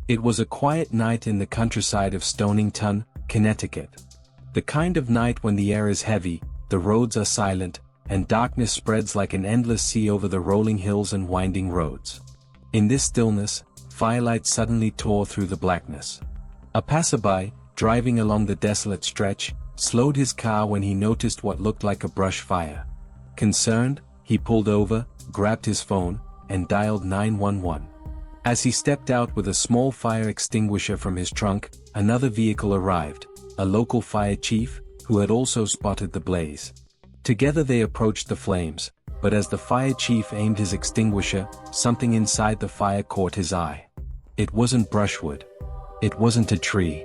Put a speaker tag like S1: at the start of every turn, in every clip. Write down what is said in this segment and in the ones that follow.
S1: It was a quiet night in the countryside of Stonington, Connecticut. The kind of night when the air is heavy, the roads are silent, and darkness spreads like an endless sea over the rolling hills and winding roads. In this stillness, firelight suddenly tore through the blackness. A passerby, driving along the desolate stretch, slowed his car when he noticed what looked like a brush fire. Concerned, he pulled over, grabbed his phone, and dialed 911. As he stepped out with a small fire extinguisher from his trunk, another vehicle arrived, a local fire chief, who had also spotted the blaze. Together they approached the flames, but as the fire chief aimed his extinguisher, something inside the fire caught his eye. It wasn't brushwood. It wasn't a tree.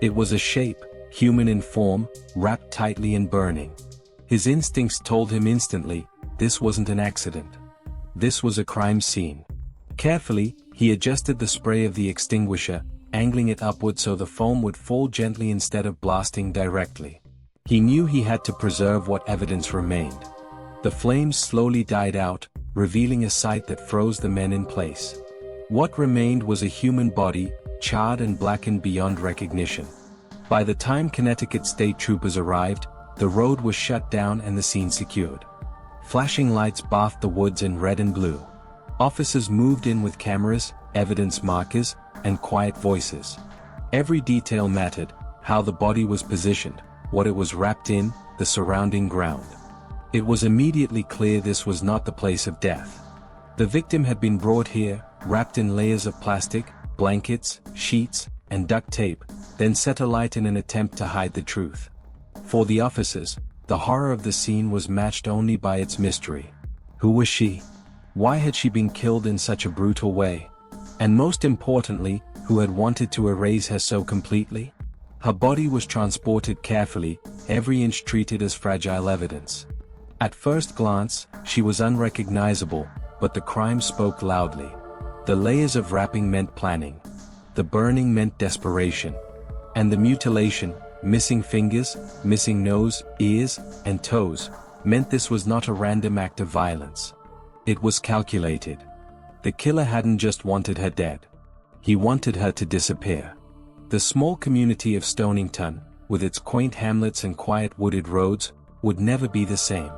S1: It was a shape, human in form, wrapped tightly and burning. His instincts told him instantly, this wasn't an accident. This was a crime scene. Carefully, he adjusted the spray of the extinguisher, angling it upward so the foam would fall gently instead of blasting directly. He knew he had to preserve what evidence remained. The flames slowly died out, revealing a sight that froze the men in place. What remained was a human body, charred and blackened beyond recognition. By the time Connecticut state troopers arrived, the road was shut down and the scene secured. Flashing lights bathed the woods in red and blue. Officers moved in with cameras, evidence markers, and quiet voices. Every detail mattered: how the body was positioned, what it was wrapped in, the surrounding ground. It was immediately clear this was not the place of death. The victim had been brought here, wrapped in layers of plastic, blankets, sheets, and duct tape, then set alight in an attempt to hide the truth. For the officers, the horror of the scene was matched only by its mystery. Who was she? Why had she been killed in such a brutal way? And most importantly, who had wanted to erase her so completely? Her body was transported carefully, every inch treated as fragile evidence. At first glance, she was unrecognizable, but the crime spoke loudly. The layers of wrapping meant planning. The burning meant desperation. And the mutilation, missing fingers, missing nose, ears, and toes, meant this was not a random act of violence. It was calculated. The killer hadn't just wanted her dead. He wanted her to disappear. The small community of Stonington, with its quaint hamlets and quiet wooded roads, would never be the same.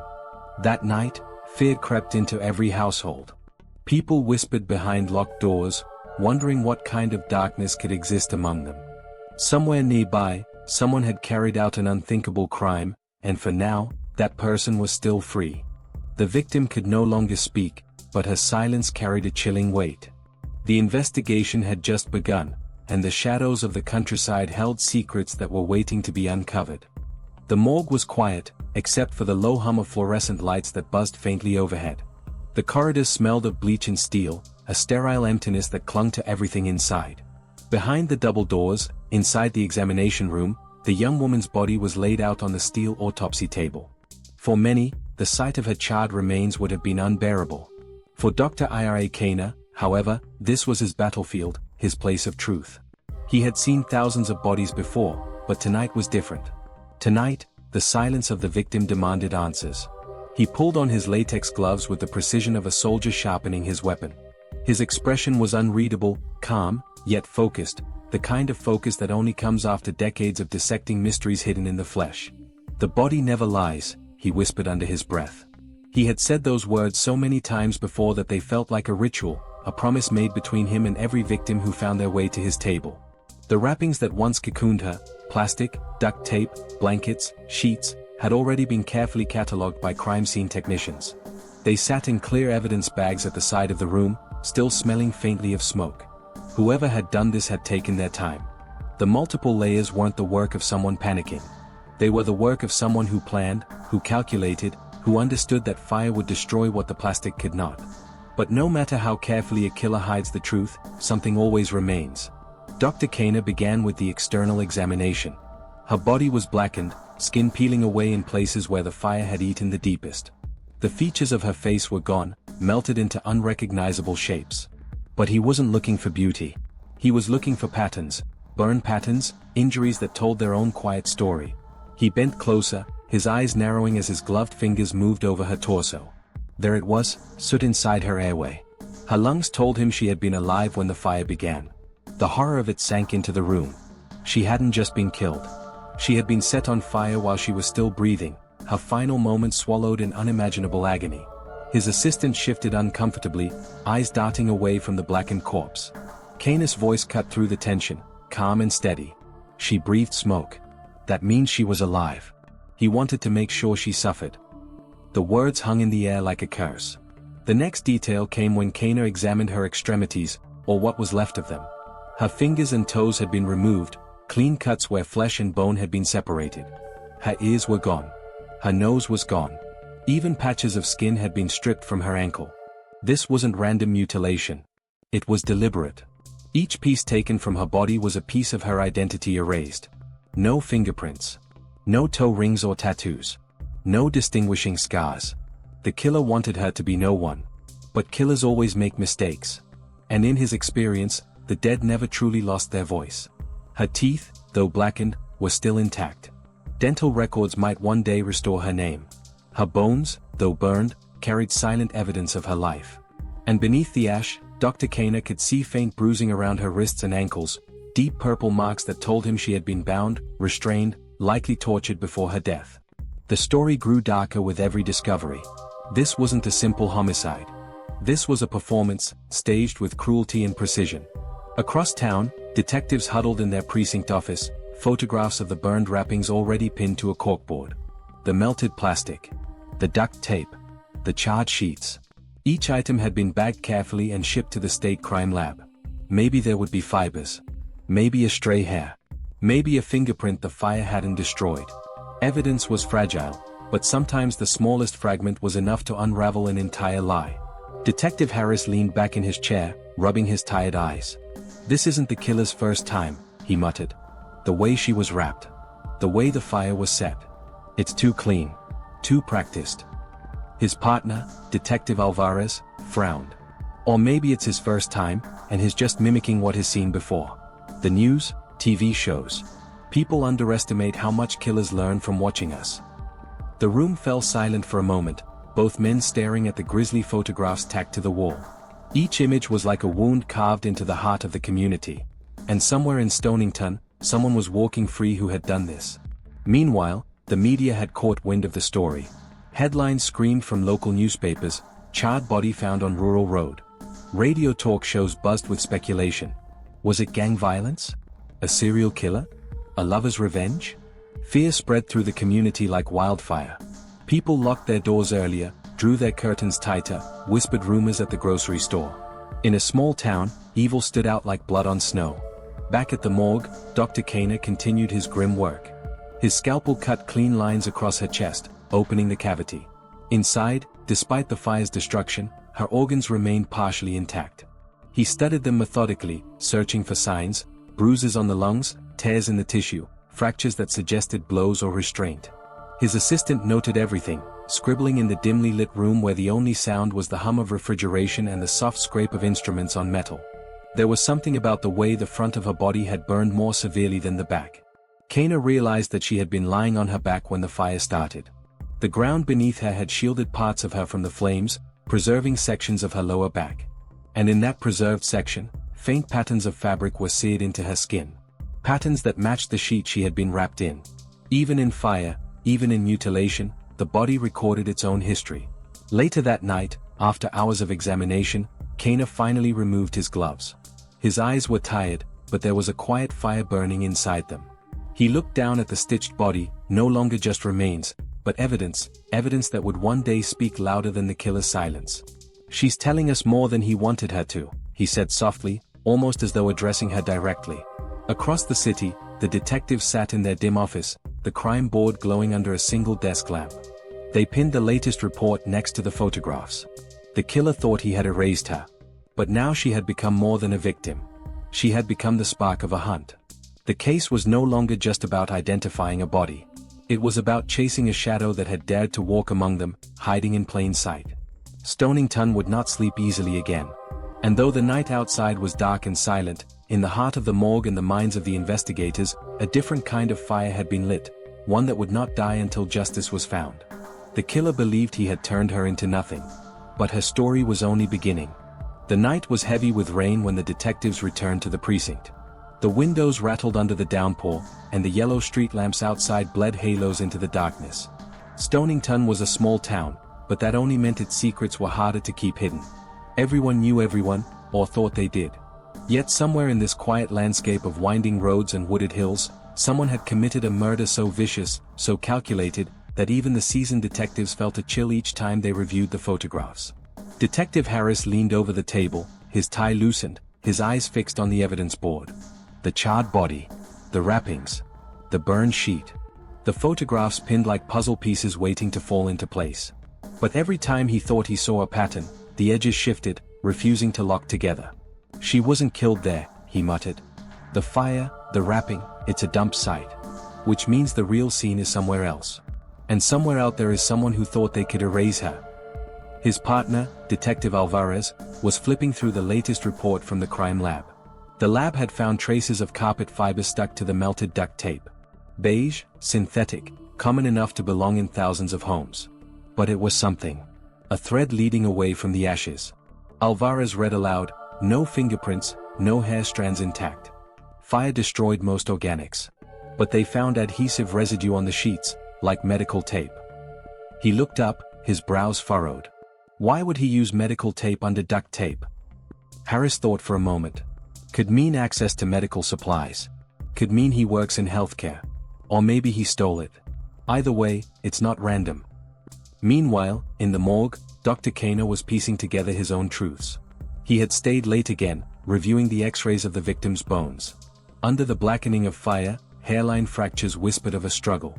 S1: That night, fear crept into every household. People whispered behind locked doors, wondering what kind of darkness could exist among them. Somewhere nearby, someone had carried out an unthinkable crime, and for now, that person was still free. The victim could no longer speak, but her silence carried a chilling weight. The investigation had just begun, and the shadows of the countryside held secrets that were waiting to be uncovered. The morgue was quiet, except for the low hum of fluorescent lights that buzzed faintly overhead. The corridors smelled of bleach and steel, a sterile emptiness that clung to everything inside. Behind the double doors, inside the examination room, the young woman's body was laid out on the steel autopsy table. For many, the sight of her charred remains would have been unbearable. For Dr. Ira Kana, however, this was his battlefield, his place of truth. He had seen thousands of bodies before, but tonight was different. Tonight, the silence of the victim demanded answers. He pulled on his latex gloves with the precision of a soldier sharpening his weapon. His expression was unreadable, calm, yet focused, the kind of focus that only comes after decades of dissecting mysteries hidden in the flesh. The body never lies, he whispered under his breath. He had said those words so many times before that they felt like a ritual, a promise made between him and every victim who found their way to his table. The wrappings that once cocooned her, plastic, duct tape, blankets, sheets, had already been carefully catalogued by crime scene technicians. They sat in clear evidence bags at the side of the room, still smelling faintly of smoke. Whoever had done this had taken their time. The multiple layers weren't the work of someone panicking. They were the work of someone who planned, who calculated, who understood that fire would destroy what the plastic could not. But no matter how carefully a killer hides the truth, something always remains. Dr. Kana began with the external examination. Her body was blackened, skin peeling away in places where the fire had eaten the deepest. The features of her face were gone, melted into unrecognizable shapes. But he wasn't looking for beauty. He was looking for patterns, burn patterns, injuries that told their own quiet story. He bent closer, his eyes narrowing as his gloved fingers moved over her torso. There it was, soot inside her airway. Her lungs told him she had been alive when the fire began. The horror of it sank into the room. She hadn't just been killed. She had been set on fire while she was still breathing, her final moments swallowed in unimaginable agony. His assistant shifted uncomfortably, eyes darting away from the blackened corpse. Kane's voice cut through the tension, calm and steady. She breathed smoke. That means she was alive. He wanted to make sure she suffered. The words hung in the air like a curse. The next detail came when Kana examined her extremities, or what was left of them. Her fingers and toes had been removed, clean cuts where flesh and bone had been separated. Her ears were gone. Her nose was gone. Even patches of skin had been stripped from her ankle. This wasn't random mutilation. It was deliberate. Each piece taken from her body was a piece of her identity erased. No fingerprints. No toe rings or tattoos. No distinguishing scars. The killer wanted her to be no one. But killers always make mistakes. And in his experience, the dead never truly lost their voice. Her teeth, though blackened, were still intact. Dental records might one day restore her name. Her bones, though burned, carried silent evidence of her life. And beneath the ash, Dr. Kana could see faint bruising around her wrists and ankles, deep purple marks that told him she had been bound, restrained, likely tortured before her death. The story grew darker with every discovery. This wasn't a simple homicide. This was a performance, staged with cruelty and precision. Across town, detectives huddled in their precinct office, photographs of the burned wrappings already pinned to a corkboard. The melted plastic. The duct tape. The charred sheets. Each item had been bagged carefully and shipped to the state crime lab. Maybe there would be fibers. Maybe a stray hair. Maybe a fingerprint the fire hadn't destroyed. Evidence was fragile, but sometimes the smallest fragment was enough to unravel an entire lie. Detective Harris leaned back in his chair, rubbing his tired eyes. "This isn't the killer's first time," he muttered. "The way she was wrapped. The way the fire was set. It's too clean. Too practiced." His partner, Detective Alvarez, frowned. Or maybe it's his first time, and he's just mimicking what he's seen before. The news, TV shows. People underestimate how much killers learn from watching us. The room fell silent for a moment, both men staring at the grisly photographs tacked to the wall. Each image was like a wound carved into the heart of the community. And somewhere in Stonington, someone was walking free who had done this. Meanwhile, the media had caught wind of the story. Headlines screamed from local newspapers, "Charred body found on rural road." Radio talk shows buzzed with speculation. Was it gang violence? A serial killer? A lover's revenge? Fear spread through the community like wildfire. People locked their doors earlier, drew their curtains tighter, whispered rumors at the grocery store. In a small town, evil stood out like blood on snow. Back at the morgue, Dr. Kana continued his grim work. His scalpel cut clean lines across her chest, opening the cavity. Inside, despite the fire's destruction, her organs remained partially intact. He studied them methodically, searching for signs, bruises on the lungs, tears in the tissue, fractures that suggested blows or restraint. His assistant noted everything, scribbling in the dimly lit room where the only sound was the hum of refrigeration and the soft scrape of instruments on metal. There was something about the way the front of her body had burned more severely than the back. Kana realized that she had been lying on her back when the fire started. The ground beneath her had shielded parts of her from the flames, preserving sections of her lower back. And in that preserved section, faint patterns of fabric were seared into her skin. Patterns that matched the sheet she had been wrapped in. Even in fire, even in mutilation, the body recorded its own history. Later that night, after hours of examination, Kana finally removed his gloves. His eyes were tired, but there was a quiet fire burning inside them. He looked down at the stitched body, no longer just remains, but evidence that would one day speak louder than the killer's silence. "She's telling us more than he wanted her to," he said softly, almost as though addressing her directly. Across the city, the detectives sat in their dim office, the crime board glowing under a single desk lamp. They pinned the latest report next to the photographs. The killer thought he had erased her. But now she had become more than a victim. She had become the spark of a hunt. The case was no longer just about identifying a body. It was about chasing a shadow that had dared to walk among them, hiding in plain sight. Stonington would not sleep easily again. And though the night outside was dark and silent, in the heart of the morgue and the minds of the investigators, a different kind of fire had been lit, one that would not die until justice was found. The killer believed he had turned her into nothing. But her story was only beginning. The night was heavy with rain when the detectives returned to the precinct. The windows rattled under the downpour, and the yellow street lamps outside bled halos into the darkness. Stonington was a small town, but that only meant its secrets were harder to keep hidden. Everyone knew everyone, or thought they did. Yet somewhere in this quiet landscape of winding roads and wooded hills, someone had committed a murder so vicious, so calculated, that even the seasoned detectives felt a chill each time they reviewed the photographs. Detective Harris leaned over the table, his tie loosened, his eyes fixed on the evidence board. The charred body, the wrappings, the burned sheet. The photographs pinned like puzzle pieces waiting to fall into place. But every time he thought he saw a pattern, the edges shifted, refusing to lock together. She wasn't killed there, he muttered. The fire, the wrapping, it's a dump site. Which means the real scene is somewhere else. And somewhere out there is someone who thought they could erase her. His partner, Detective Alvarez, was flipping through the latest report from the crime lab. The lab had found traces of carpet fibers stuck to the melted duct tape. Beige, synthetic, common enough to belong in thousands of homes. But it was something. A thread leading away from the ashes. Alvarez read aloud, no fingerprints, no hair strands intact. Fire destroyed most organics. But they found adhesive residue on the sheets, like medical tape. He looked up, his brows furrowed. Why would he use medical tape under duct tape? Harris thought for a moment. Could mean access to medical supplies. Could mean he works in healthcare. Or maybe he stole it. Either way, it's not random. Meanwhile, in the morgue, Dr. Kana was piecing together his own truths. He had stayed late again, reviewing the x-rays of the victim's bones. Under the blackening of fire, hairline fractures whispered of a struggle.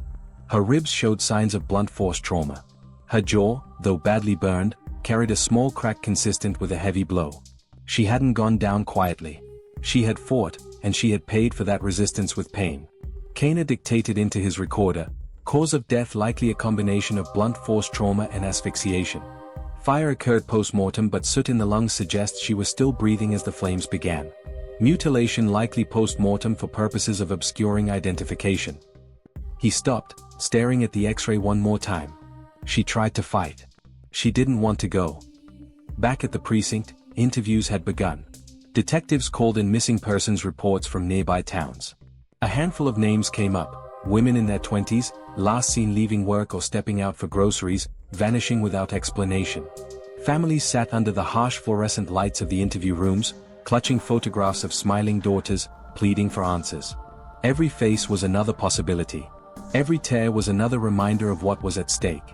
S1: Her ribs showed signs of blunt force trauma. Her jaw, though badly burned, carried a small crack consistent with a heavy blow. She hadn't gone down quietly. She had fought, and she had paid for that resistance with pain. Kana dictated into his recorder, cause of death likely a combination of blunt force trauma and asphyxiation. Fire occurred post-mortem, but soot in the lungs suggests she was still breathing as the flames began. Mutilation likely post-mortem for purposes of obscuring identification. He stopped, staring at the x-ray one more time. She tried to fight. She didn't want to go. Back at the precinct, interviews had begun. Detectives called in missing persons reports from nearby towns. A handful of names came up, women in their 20s, last seen leaving work or stepping out for groceries, vanishing without explanation. Families sat under the harsh fluorescent lights of the interview rooms, clutching photographs of smiling daughters, pleading for answers. Every face was another possibility. Every tear was another reminder of what was at stake.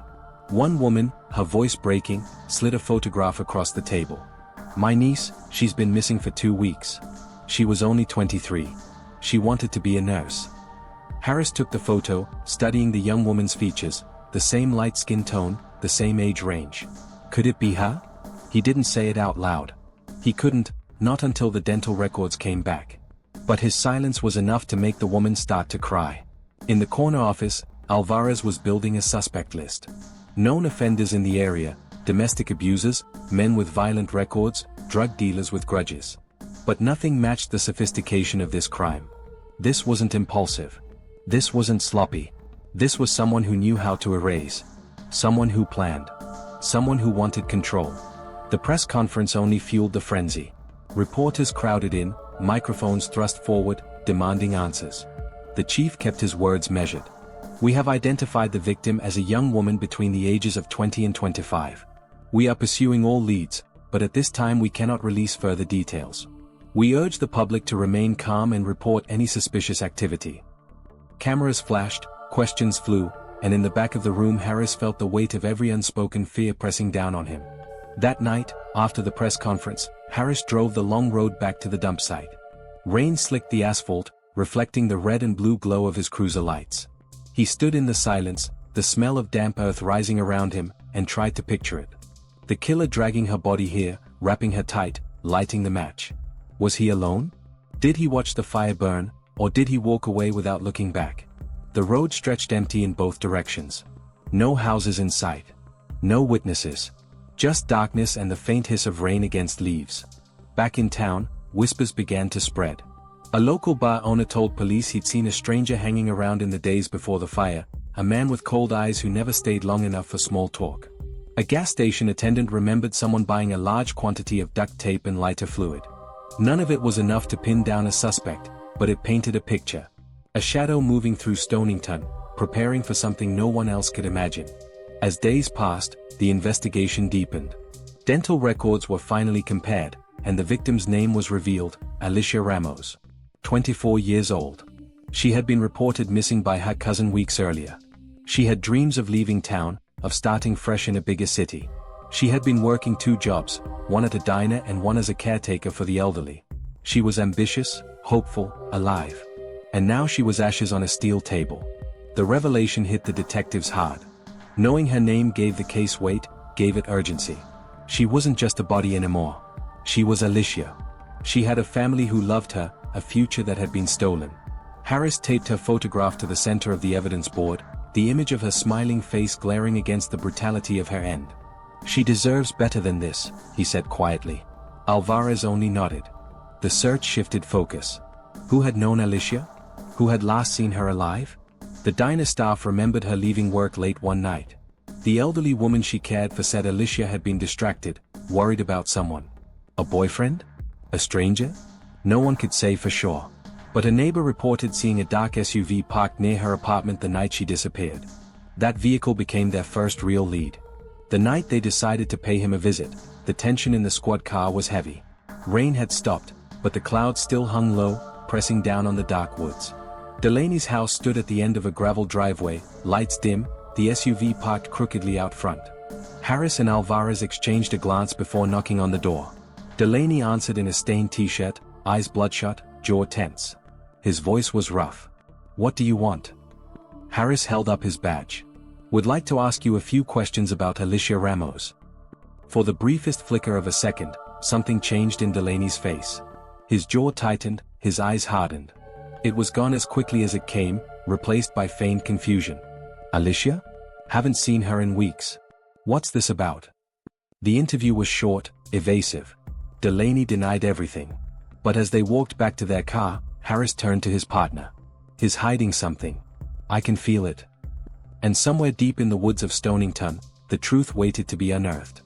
S1: One woman, her voice breaking, slid a photograph across the table. My niece, she's been missing for 2 weeks. She was only 23. She wanted to be a nurse. Harris took the photo, studying the young woman's features, the same light skin tone, the same age range. Could it be her? He didn't say it out loud. He couldn't, not until the dental records came back. But his silence was enough to make the woman start to cry. In the corner office, Alvarez was building a suspect list. Known offenders in the area, domestic abusers, men with violent records, drug dealers with grudges. But nothing matched the sophistication of this crime. This wasn't impulsive. This wasn't sloppy. This was someone who knew how to erase. Someone who planned. Someone who wanted control. The press conference only fueled the frenzy. Reporters crowded in, microphones thrust forward, demanding answers. The chief kept his words measured. We have identified the victim as a young woman between the ages of 20 and 25. We are pursuing all leads, but at this time we cannot release further details. We urge the public to remain calm and report any suspicious activity. Cameras flashed, questions flew, and in the back of the room Harris felt the weight of every unspoken fear pressing down on him. That night, after the press conference, Harris drove the long road back to the dump site. Rain slicked the asphalt, reflecting the red and blue glow of his cruiser lights. He stood in the silence, the smell of damp earth rising around him, and tried to picture it. The killer dragging her body here, wrapping her tight, lighting the match. Was he alone? Did he watch the fire burn, or did he walk away without looking back? The road stretched empty in both directions. No houses in sight. No witnesses. Just darkness and the faint hiss of rain against leaves. Back in town, whispers began to spread. A local bar owner told police he'd seen a stranger hanging around in the days before the fire, a man with cold eyes who never stayed long enough for small talk. A gas station attendant remembered someone buying a large quantity of duct tape and lighter fluid. None of it was enough to pin down a suspect, but it painted a picture. A shadow moving through Stonington, preparing for something no one else could imagine. As days passed, the investigation deepened. Dental records were finally compared, and the victim's name was revealed, Alicia Ramos. 24 years old. She had been reported missing by her cousin weeks earlier. She had dreams of leaving town, of starting fresh in a bigger city. She had been working 2 jobs, one at a diner and one as a caretaker for the elderly. She was ambitious, hopeful, alive. And now she was ashes on a steel table. The revelation hit the detectives hard. Knowing her name gave the case weight, gave it urgency. She wasn't just a body anymore. She was Alicia. She had a family who loved her, a future that had been stolen. Harris taped her photograph to the center of the evidence board, the image of her smiling face glaring against the brutality of her end. "She deserves better than this," he said quietly. Alvarez only nodded. The search shifted focus. Who had known Alicia? Who had last seen her alive? The diner staff remembered her leaving work late one night. The elderly woman she cared for said Alicia had been distracted, worried about someone. A boyfriend? A stranger? No one could say for sure. But a neighbor reported seeing a dark SUV parked near her apartment the night she disappeared. That vehicle became their first real lead. The night they decided to pay him a visit, the tension in the squad car was heavy. Rain had stopped, but the clouds still hung low, pressing down on the dark woods. Delaney's house stood at the end of a gravel driveway, lights dim, the SUV parked crookedly out front. Harris and Alvarez exchanged a glance before knocking on the door. Delaney answered in a stained t-shirt, eyes bloodshot, jaw tense. His voice was rough. "What do you want?" Harris held up his badge. "Would like to ask you a few questions about Alicia Ramos." For the briefest flicker of a second, something changed in Delaney's face. His jaw tightened, his eyes hardened. It was gone as quickly as it came, replaced by feigned confusion. "Alicia? Haven't seen her in weeks. What's this about?" The interview was short, evasive. Delaney denied everything. But as they walked back to their car, Harris turned to his partner. "He's hiding something. I can feel it." And somewhere deep in the woods of Stonington, the truth waited to be unearthed.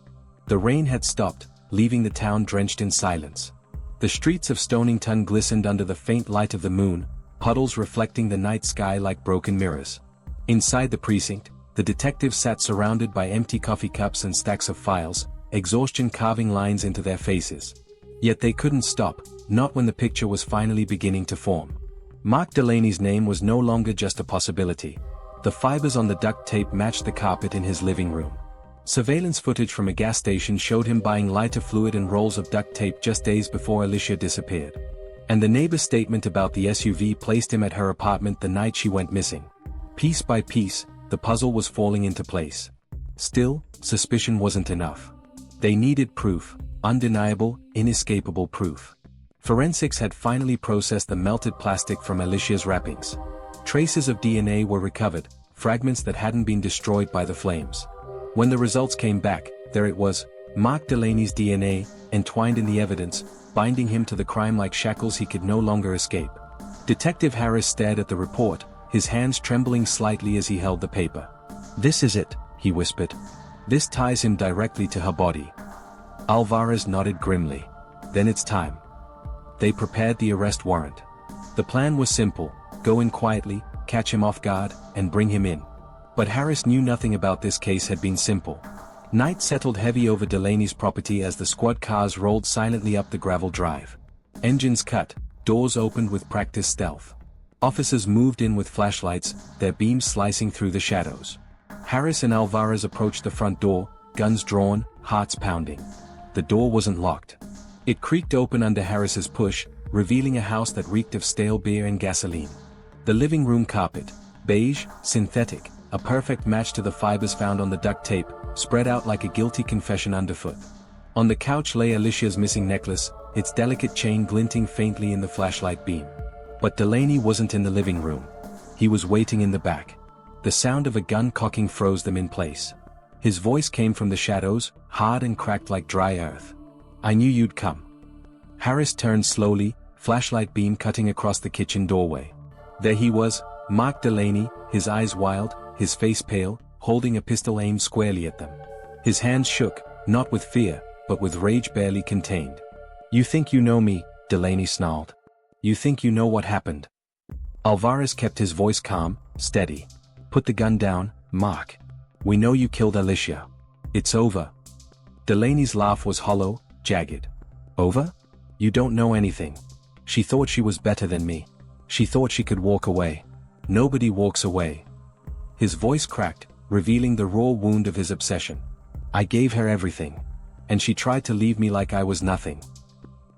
S1: The rain had stopped, leaving the town drenched in silence. The streets of Stonington glistened under the faint light of the moon, puddles reflecting the night sky like broken mirrors. Inside the precinct, the detectives sat surrounded by empty coffee cups and stacks of files, exhaustion carving lines into their faces. Yet they couldn't stop, not when the picture was finally beginning to form. Mark Delaney's name was no longer just a possibility. The fibers on the duct tape matched the carpet in his living room. Surveillance footage from a gas station showed him buying lighter fluid and rolls of duct tape just days before Alicia disappeared. And the neighbor's statement about the SUV placed him at her apartment the night she went missing. Piece by piece, the puzzle was falling into place. Still, suspicion wasn't enough. They needed proof, undeniable, inescapable proof. Forensics had finally processed the melted plastic from Alicia's wrappings. Traces of DNA were recovered, fragments that hadn't been destroyed by the flames. When the results came back, there it was, Mark Delaney's DNA, entwined in the evidence, binding him to the crime like shackles he could no longer escape. Detective Harris stared at the report, his hands trembling slightly as he held the paper. "This is it," he whispered. "This ties him directly to her body." Alvarez nodded grimly. "Then it's time." They prepared the arrest warrant. The plan was simple: go in quietly, catch him off guard, and bring him in. But Harris knew nothing about this case had been simple. Night settled heavy over Delaney's property as the squad cars rolled silently up the gravel drive. Engines cut, doors opened with practiced stealth. Officers moved in with flashlights, their beams slicing through the shadows. Harris and Alvarez approached the front door, guns drawn, hearts pounding. The door wasn't locked. It creaked open under Harris's push, revealing a house that reeked of stale beer and gasoline. The living room carpet, beige, synthetic, a perfect match to the fibers found on the duct tape, spread out like a guilty confession underfoot. On the couch lay Alicia's missing necklace, its delicate chain glinting faintly in the flashlight beam. But Delaney wasn't in the living room. He was waiting in the back. The sound of a gun cocking froze them in place. His voice came from the shadows, hard and cracked like dry earth. "I knew you'd come." Harris turned slowly, flashlight beam cutting across the kitchen doorway. There he was, Mark Delaney, his eyes wild, his face pale, holding a pistol aimed squarely at them. His hands shook, not with fear, but with rage barely contained. "You think you know me," Delaney snarled. You think you know what happened? Alvarez kept his voice calm, steady. Put the gun down, Mark. We know you killed Alicia. It's over. Delaney's laugh was hollow, jagged. Over? You don't know anything. She thought she was better than me. She thought she could walk away. Nobody walks away. His voice cracked, revealing the raw wound of his obsession. I gave her everything. And she tried to leave me like I was nothing.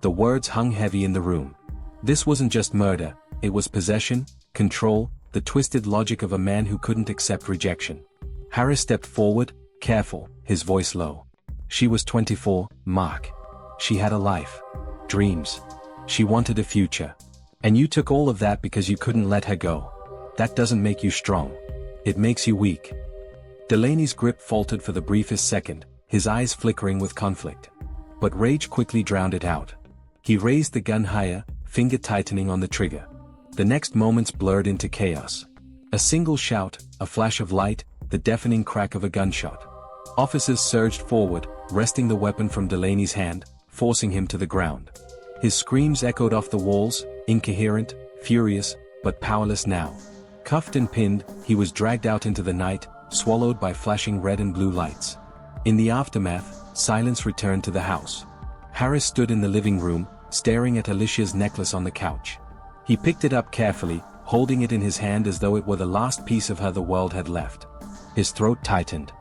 S1: The words hung heavy in the room. This wasn't just murder, it was possession, control, the twisted logic of a man who couldn't accept rejection. Harris stepped forward, careful, his voice low. She was 24, Mark. She had a life. Dreams. She wanted a future. And you took all of that because you couldn't let her go. That doesn't make you strong. It makes you weak. Delaney's grip faltered for the briefest second, his eyes flickering with conflict. But rage quickly drowned it out. He raised the gun higher, finger tightening on the trigger. The next moments blurred into chaos. A single shout, a flash of light, the deafening crack of a gunshot. Officers surged forward, wresting the weapon from Delaney's hand, forcing him to the ground. His screams echoed off the walls, incoherent, furious, but powerless now. Cuffed and pinned, he was dragged out into the night, swallowed by flashing red and blue lights. In the aftermath, silence returned to the house. Harris stood in the living room, staring at Alicia's necklace on the couch. He picked it up carefully, holding it in his hand as though it were the last piece of her the world had left. His throat tightened.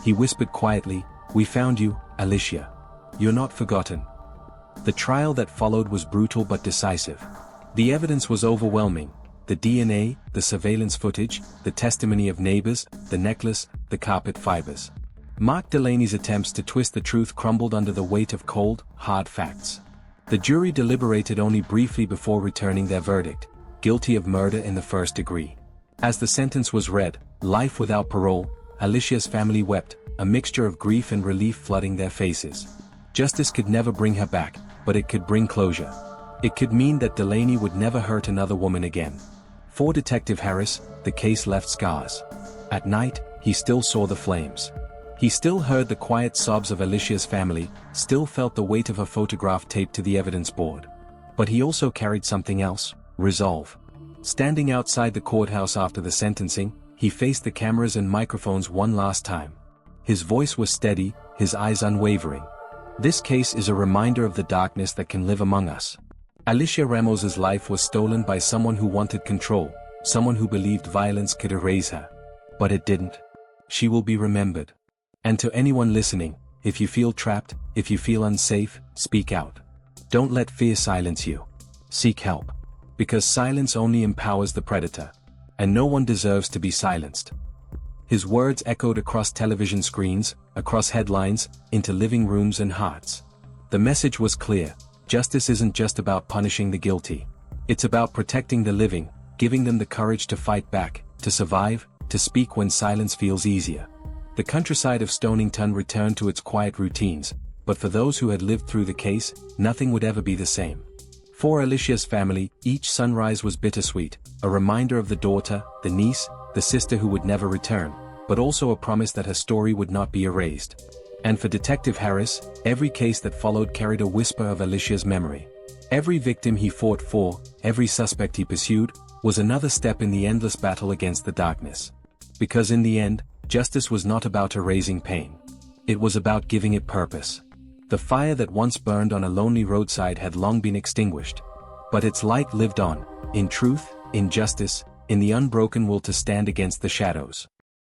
S1: He whispered quietly, "We found you, Alicia. You're not forgotten." The trial that followed was brutal but decisive. The evidence was overwhelming. The DNA, the surveillance footage, the testimony of neighbors, the necklace, the carpet fibers. Mark Delaney's attempts to twist the truth crumbled under the weight of cold, hard facts. The jury deliberated only briefly before returning their verdict, guilty of murder in the first degree. As the sentence was read, life without parole, Alicia's family wept, a mixture of grief and relief flooding their faces. Justice could never bring her back, but it could bring closure. It could mean that Delaney would never hurt another woman again. For Detective Harris, the case left scars. At night, he still saw the flames. He still heard the quiet sobs of Alicia's family, still felt the weight of her photograph taped to the evidence board. But he also carried something else, resolve. Standing outside the courthouse after the sentencing, he faced the cameras and microphones one last time. His voice was steady, his eyes unwavering. This case is a reminder of the darkness that can live among us. Alicia Ramos's life was stolen by someone who wanted control, someone who believed violence could erase her. But it didn't. She will be remembered. And to anyone listening, if you feel trapped, if you feel unsafe, speak out. Don't let fear silence you. Seek help. Because silence only empowers the predator. And no one deserves to be silenced. His words echoed across television screens, across headlines, into living rooms and hearts. The message was clear. Justice isn't just about punishing the guilty. It's about protecting the living, giving them the courage to fight back, to survive, to speak when silence feels easier. The countryside of Stonington returned to its quiet routines, but for those who had lived through the case, nothing would ever be the same. For Alicia's family, each sunrise was bittersweet, a reminder of the daughter, the niece, the sister who would never return, but also a promise that her story would not be erased. And for Detective Harris, every case that followed carried a whisper of Alicia's memory. Every victim he fought for, every suspect he pursued, was another step in the endless battle against the darkness. Because in the end, justice was not about erasing pain. It was about giving it purpose. The fire that once burned on a lonely roadside had long been extinguished. But its light lived on, in truth, in justice, in the unbroken will to stand against the shadows.